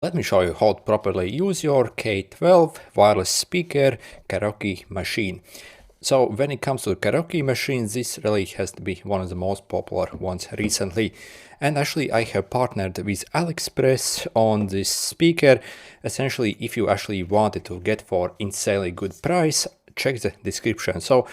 Let me show you how to properly use your K12 wireless speaker karaoke machine. So when it comes to karaoke machines, this really has to be one of the most popular ones recently. And actually I have partnered with AliExpress on this speaker. Essentially, if you actually wanted to get for insanely good price, check the description. So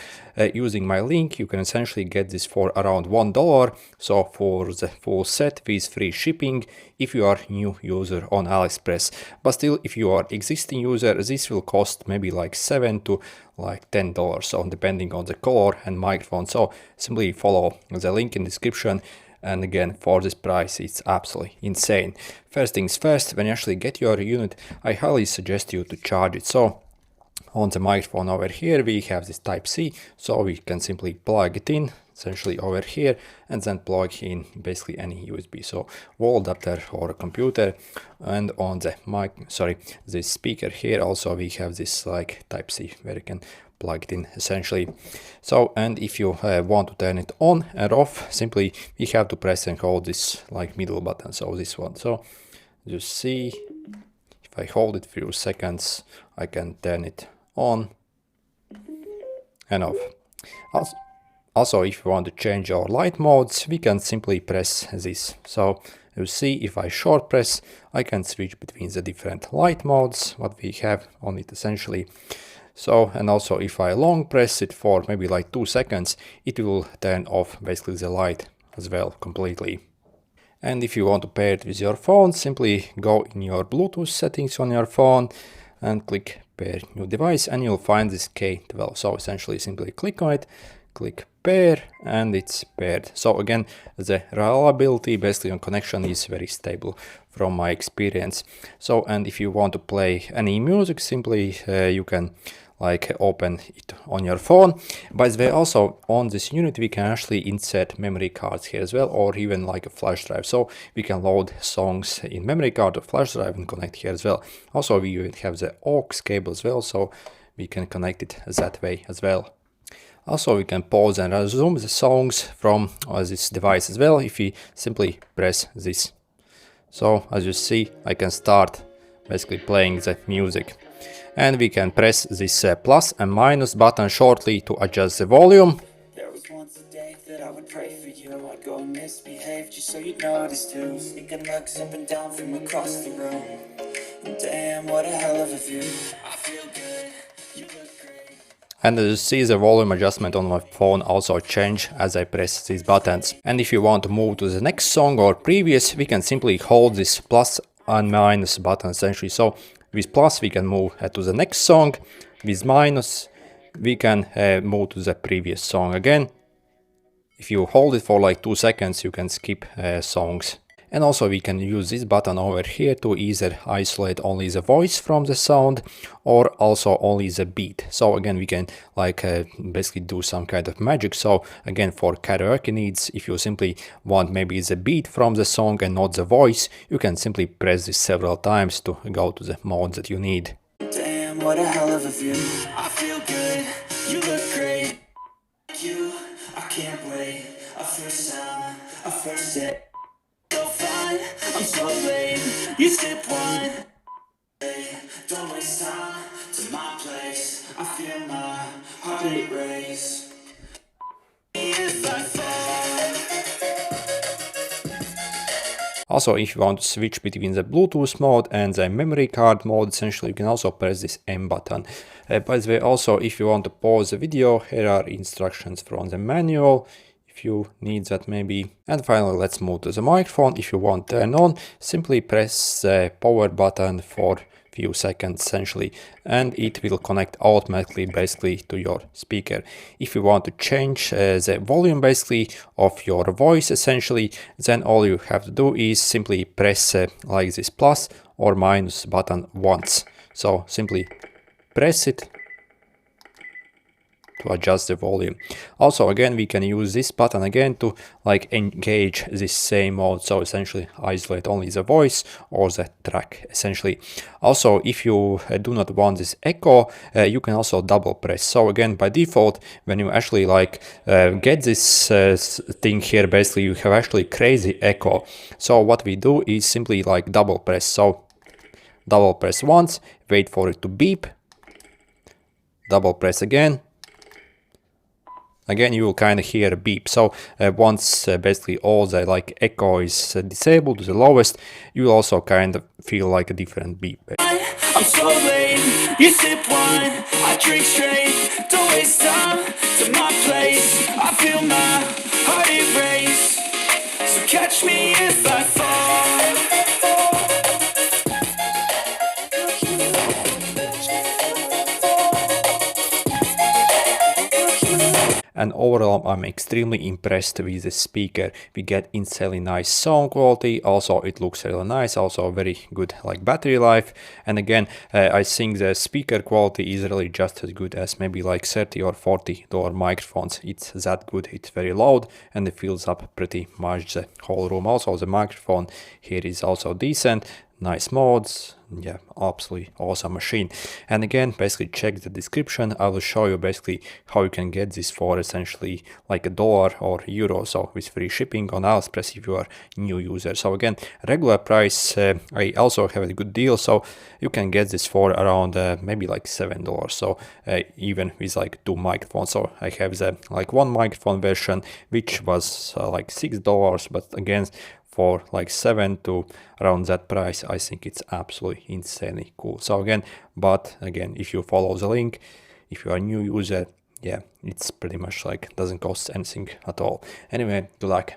using my link, you can essentially get this for around $1. So for the full set with free shipping if you are new user on AliExpress. But still, if you are existing user, this will cost maybe like $7 to like $10. So depending on the color and microphone. So simply follow the link in description. And again, for this price, it's absolutely insane. First things first, when you actually get your unit, I highly suggest you to charge it. So on the microphone over here, we have this Type-C, so we can simply plug it in, essentially over here, and then plug in basically any USB, so wall adapter or a computer. And on the this speaker here, also we have this like Type-C where you can plug it in essentially. So, and if you want to turn it on and off, simply we have to press and hold this like middle button, so this one. So you see, if I hold it for a few seconds, I can turn it on and off. Also, if you want to change our light modes, we can simply press this. So you see, if I short press, I can switch between the different light modes what we have on it essentially. So, and also if I long press it for maybe like 2 seconds, it will turn off basically the light as well completely. And if you want to pair it with your phone, simply go in your Bluetooth settings on your phone and click pair new device, and you'll find this K12. So essentially simply click on it, click pair, and it's paired. So again, the reliability basically on connection is very stable from my experience. So, and if you want to play any music, simply you can like open it on your phone. By the way, also on this unit we can actually insert memory cards here as well, or even like a flash drive, so we can load songs in memory card or flash drive and connect here as well. Also we even have the aux cable as well, so we can connect it that way as well. Also we can pause and resume the songs from this device as well if we simply press this. So as you see, I can start basically playing the music. And we can press this plus and minus button shortly to adjust the volume. There was once a day that I would pray for you. I'd go and misbehave just so you'd notice too. Sneaking looks up and down from across the room. And damn, what a hell of a view. I feel good, you look great. And as you see, the volume adjustment on my phone also change as I press these buttons. And if you want to move to the next song or previous, we can simply hold this plus and minus button essentially. So with plus we can move to the next song, with minus we can move to the previous song again. If you hold it for like 2 seconds, you can skip songs. And also we can use this button over here to either isolate only the voice from the sound or also only the beat. So again, we can like basically do some kind of magic. So again, for karaoke needs, if you simply want maybe the beat from the song and not the voice, you can simply press this several times to go to the mode that you need. Damn, what a hell of a view. I feel good, you look great. You, I can't wait. A first sound, a first set. I'm so late, you sip one. Don't waste time to my place. I feel my heart rate race. If I fall. Also, if you want to switch between the Bluetooth mode and the memory card mode, essentially you can also press this M button. By the way, also if you want to pause the video, here are instructions from the manual. If you need that maybe. And finally, let's move to the microphone. If you want to turn on, simply press the power button for a few seconds essentially, and it will connect automatically basically to your speaker. If you want to change the volume basically of your voice essentially, then all you have to do is simply press like this plus or minus button once. So simply press it to adjust the volume. Also again, we can use this button again to like engage this same mode, so essentially isolate only the voice or the track essentially. Also, if you do not want this echo, you can also double press. So again, by default, when you actually like get this thing here, basically you have actually crazy echo. So what we do is simply like double press. So Double press once, wait for it to beep, double press again. Again, you will kind of hear a beep. So once basically all the like echo is disabled to the lowest, you will also kind of feel like a different beep. I'm so late, you sip wine, I drink straight, don't waste time to my place. I feel my heart erase, so catch me if I fall. And overall, I'm extremely impressed with the speaker. We get insanely nice sound quality. Also, it looks really nice. Also, very good like battery life. And again, I think the speaker quality is really just as good as maybe like $30 or $40 microphones. It's that good. It's very loud and it fills up pretty much the whole room. Also, the microphone here is also decent. Nice mods. Yeah, absolutely awesome machine. And again, basically check the description. I will show you basically how you can get this for essentially like $1 or euro, so with free shipping on AliExpress if you are new user. So again, regular price, I also have a good deal, so you can get this for around maybe like $7. So even with like 2 microphones. So I have the like 1 microphone version which was like $6, but again, for like 7 to around that price, I think it's absolutely insanely cool. So again, if you follow the link, if you are a new user, yeah, it's pretty much like doesn't cost anything at all. Anyway, good luck.